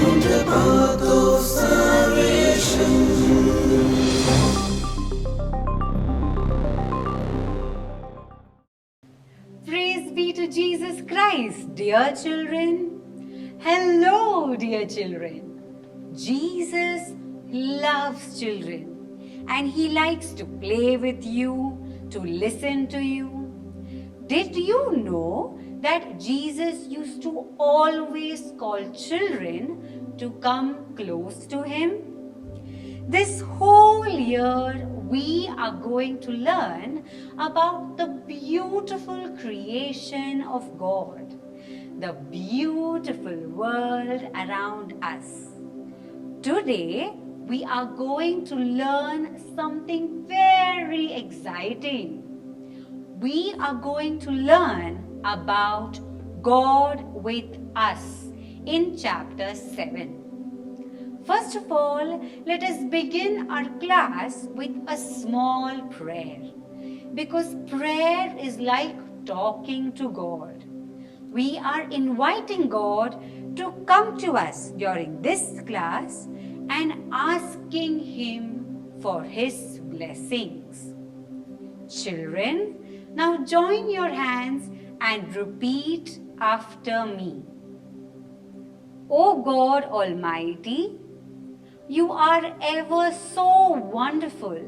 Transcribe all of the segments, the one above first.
the path of salvation. Praise be to Jesus Christ, dear children. Hello, dear children. Jesus loves children and he likes to play with you, to listen to you. Did you know that Jesus used to always call children to come close to him? This whole year, we are going to learn about the beautiful creation of God, the beautiful world around us. Today, we are going to learn something very exciting. We are going to learn about God with us in chapter 7. First of all, let us begin our class with a small prayer, because prayer is like talking to God. We are inviting God to come to us during this class and asking Him for His blessings. Children, now join your hands and repeat after me. O God Almighty, you are ever so wonderful,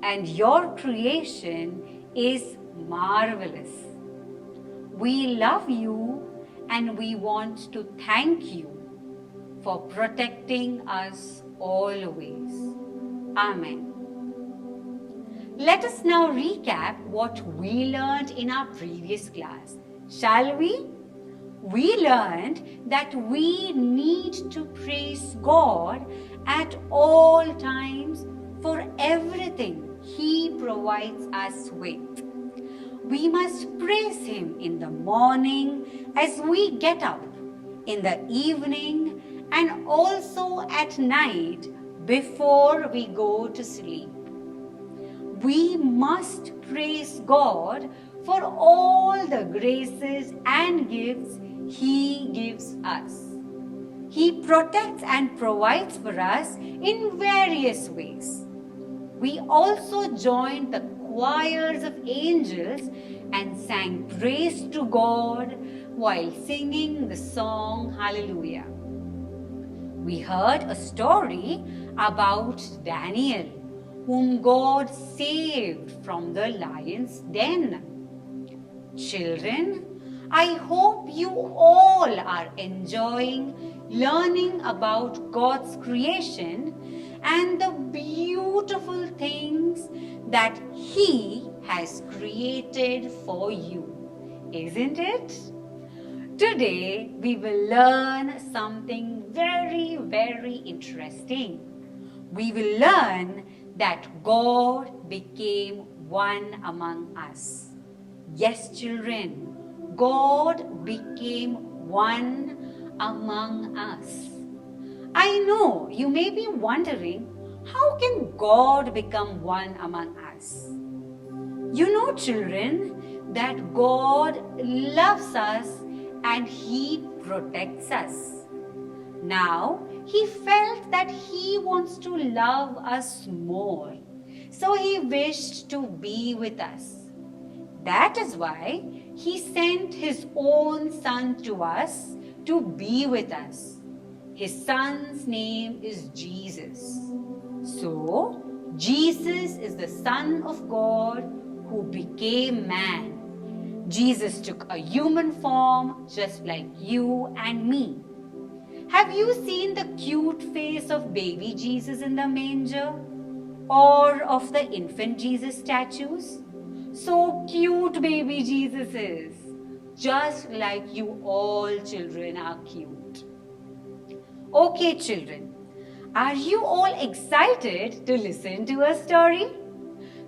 and your creation is marvelous. We love you and we want to thank you for protecting us always. Amen. Let us now recap what we learned in our previous class. Shall we? We learned that we need to praise God at all times for everything He provides us with. We must praise Him in the morning as we get up, in the evening, and also at night before we go to sleep. We must praise God for all the graces and gifts He gives us. He protects and provides for us in various ways. We also joined the choirs of angels and sang praise to God while singing the song Hallelujah. We heard a story about Daniel, whom God saved from the lion's den. Children, I hope you all are enjoying learning about God's creation and the beautiful things that He has created for you. Isn't it? Today, we will learn something very, very interesting. We will learn that God became one among us. Yes, children, God became one among us. I know you may be wondering, how can God become one among us? You know, children, that God loves us and He protects us. Now, He felt that He wants to love us more. So He wished to be with us. That is why He sent His own Son to us to be with us. His Son's name is Jesus. So, Jesus is the Son of God who became man. Jesus took a human form just like you and me. Have you seen the cute face of baby Jesus in the manger? Or of the infant Jesus statues? So cute baby Jesus is. Just like you all children are cute. Okay, children. Are you all excited to listen to a story?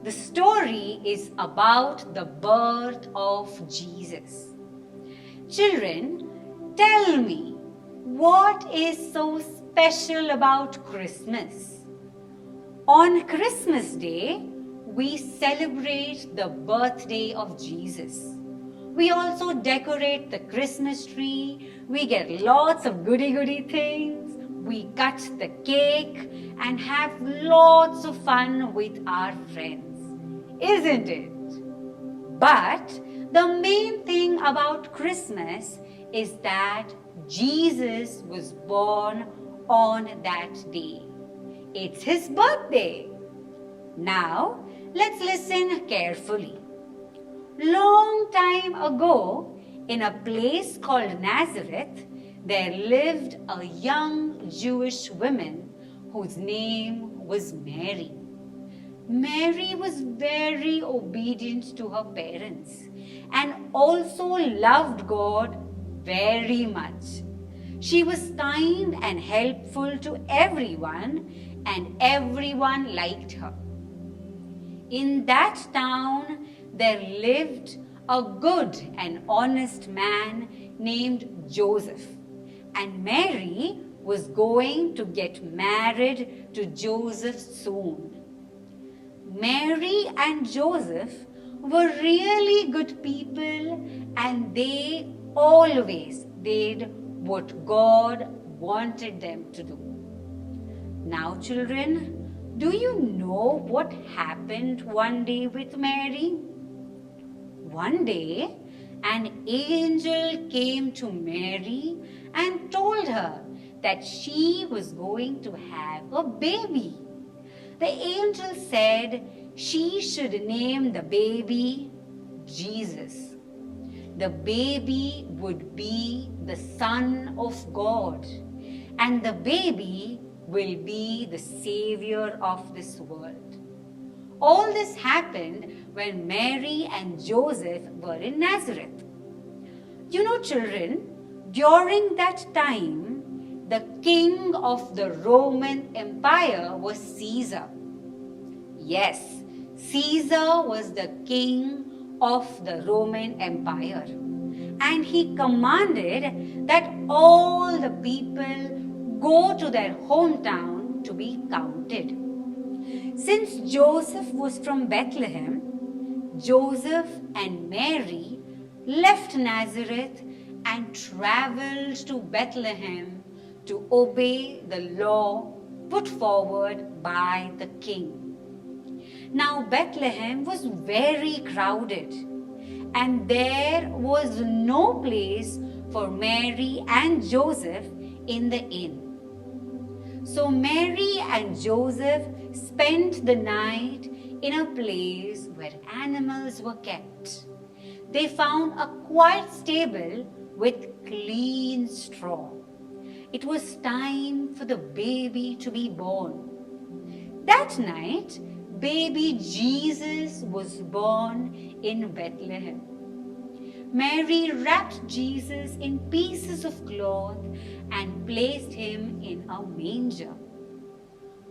The story is about the birth of Jesus. Children, tell me, what is so special about Christmas? On Christmas Day, we celebrate the birthday of Jesus. We also decorate the Christmas tree. We get lots of goody things. We cut the cake and have lots of fun with our friends. Isn't it? But the main thing about Christmas is that Jesus was born on that day. It's his birthday. Now, let's listen carefully. Long time ago, in a place called Nazareth, there lived a young Jewish woman whose name was Mary. Mary was very obedient to her parents and also loved God very much. She was kind and helpful to everyone, and everyone liked her. In that town, there lived a good and honest man named Joseph, and Mary was going to get married to Joseph soon. Mary and Joseph were really good people, and they always did what God wanted them to do. Now, children, do you know what happened one day with Mary? One day, an angel came to Mary and told her that she was going to have a baby. The angel said she should name the baby Jesus. The baby would be the Son of God, and the baby will be the Savior of this world. All this happened when Mary and Joseph were in Nazareth. You know, children, during that time, the king of the Roman Empire was Caesar. Yes, Caesar was the king of the Roman Empire, and he commanded that all the people go to their hometown to be counted. Since Joseph was from Bethlehem, Joseph and Mary left Nazareth and traveled to Bethlehem to obey the law put forward by the king. Now Bethlehem was very crowded, and there was no place for Mary and Joseph in the inn. So Mary and Joseph spent the night in a place where animals were kept. They found a quiet stable with clean straw. It was time for the baby to be born. That night, baby Jesus was born in Bethlehem. Mary wrapped Jesus in pieces of cloth and placed him in a manger.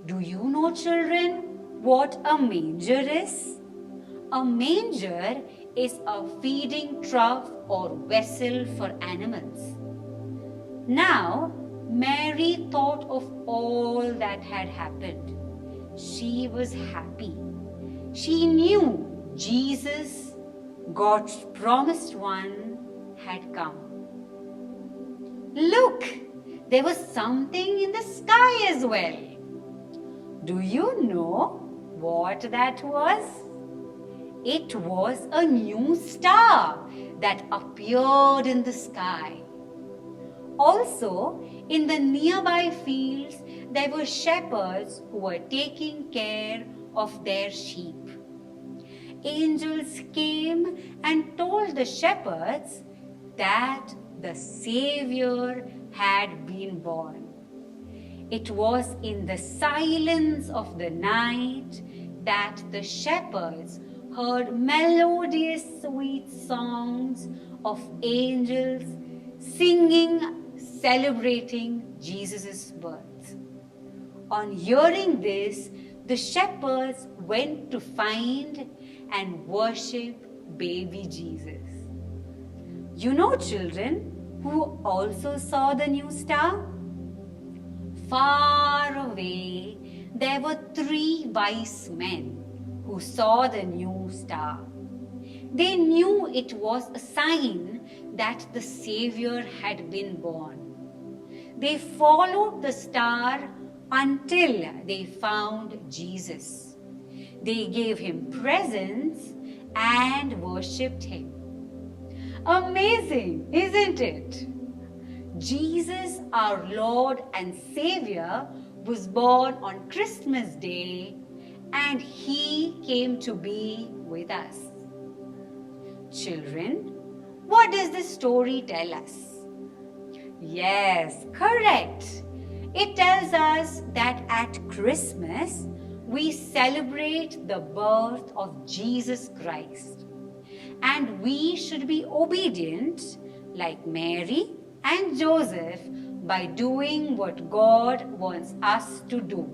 Do you know, children, what a manger is? A manger is a feeding trough or vessel for animals. Now, Mary thought of all that had happened. She was happy. She knew Jesus, God's promised one, had come. Look, there was something in the sky as well. Do you know what that was? It was a new star that appeared in the sky. Also, in the nearby fields, there were shepherds who were taking care of their sheep. Angels came and told the shepherds that the Savior had been born. It was in the silence of the night that the shepherds heard melodious, sweet songs of angels singing, celebrating Jesus' birth. On hearing this, the shepherds went to find and worship baby Jesus. You know, children, who also saw the new star? Far away, there were 3 wise men who saw the new star. They knew it was a sign that the Savior had been born. They followed the star until they found Jesus. They gave him presents and worshipped him. Amazing, isn't it? Jesus, our Lord and Savior, was born on Christmas Day, and he came to be with us. Children, what does this story tell us? Yes, correct. It tells us that at Christmas, we celebrate the birth of Jesus Christ. And we should be obedient like Mary and Joseph by doing what God wants us to do.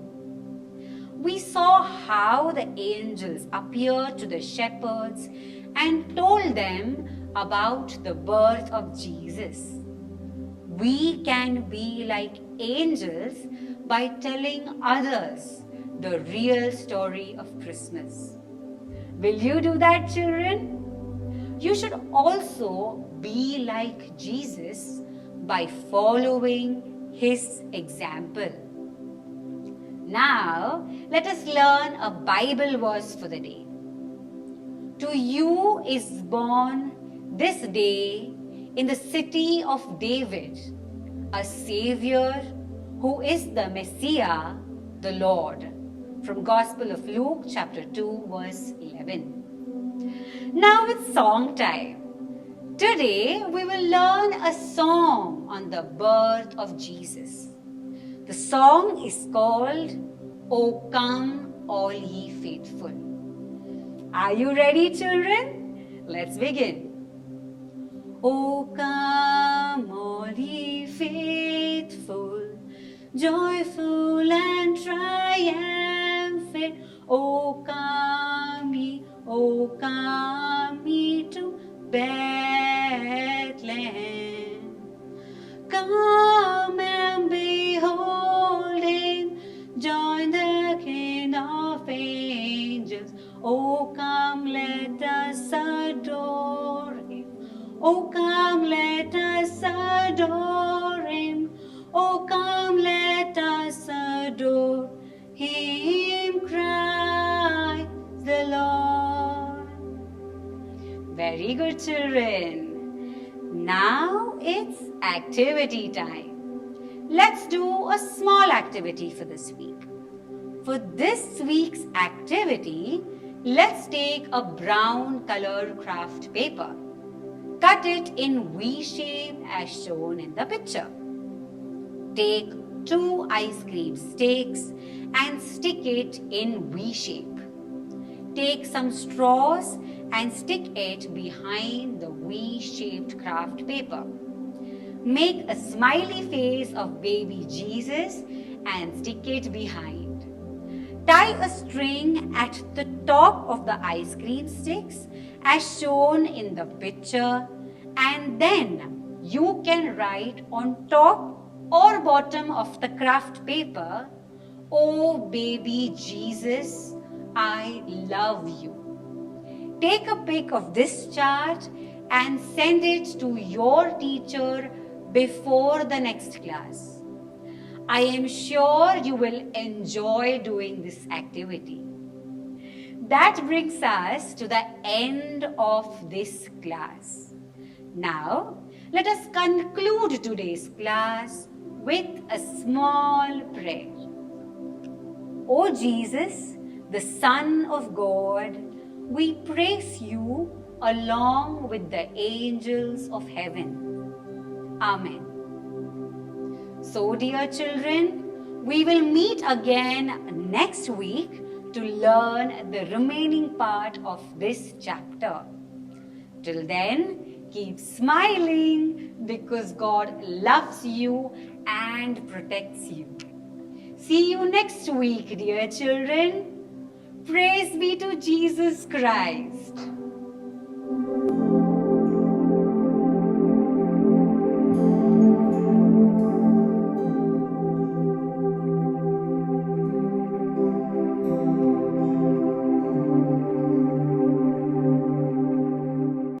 We saw how the angels appeared to the shepherds and told them about the birth of Jesus. We can be like angels by telling others the real story of Christmas. Will you do that, children? You should also be like Jesus by following his example. Now, let us learn a Bible verse for the day. To you is born this day in the city of David a Savior who is the Messiah, the Lord. From Gospel of Luke chapter 2 verse 11. Now it's song time. Today we will learn a song on the birth of Jesus. The song is called O Come All Ye Faithful. Are you ready, children? Let's begin. O come all ye faithful, joyful and triumphant. O come ye to Bethlehem. Come and behold him, join the King of angels. O come, let us adore him. O come, let us adore him. O come, let us adore him, Christ the Lord. Very good, children. Now it's activity time. Let's do a small activity for this week. For this week's activity, let's take a brown color craft paper. Cut it in V shape as shown in the picture. Take 2 ice cream sticks and stick it in V shape. Take some straws and stick it behind the V-shaped craft paper. Make a smiley face of baby Jesus and stick it behind. Tie a string at the top of the ice cream sticks as shown in the picture, and then you can write on top or bottom of the craft paper, "Oh baby Jesus, I love you." Take a pic of this chart and send it to your teacher before the next class. I am sure you will enjoy doing this activity. That brings us to the end of this class. Now, let us conclude today's class with a small prayer. O Jesus, the Son of God, we praise you along with the angels of heaven. Amen. So, dear children, we will meet again next week to learn the remaining part of this chapter. Till then, keep smiling because God loves you and protects you. See you next week, dear children. Praise be to Jesus Christ.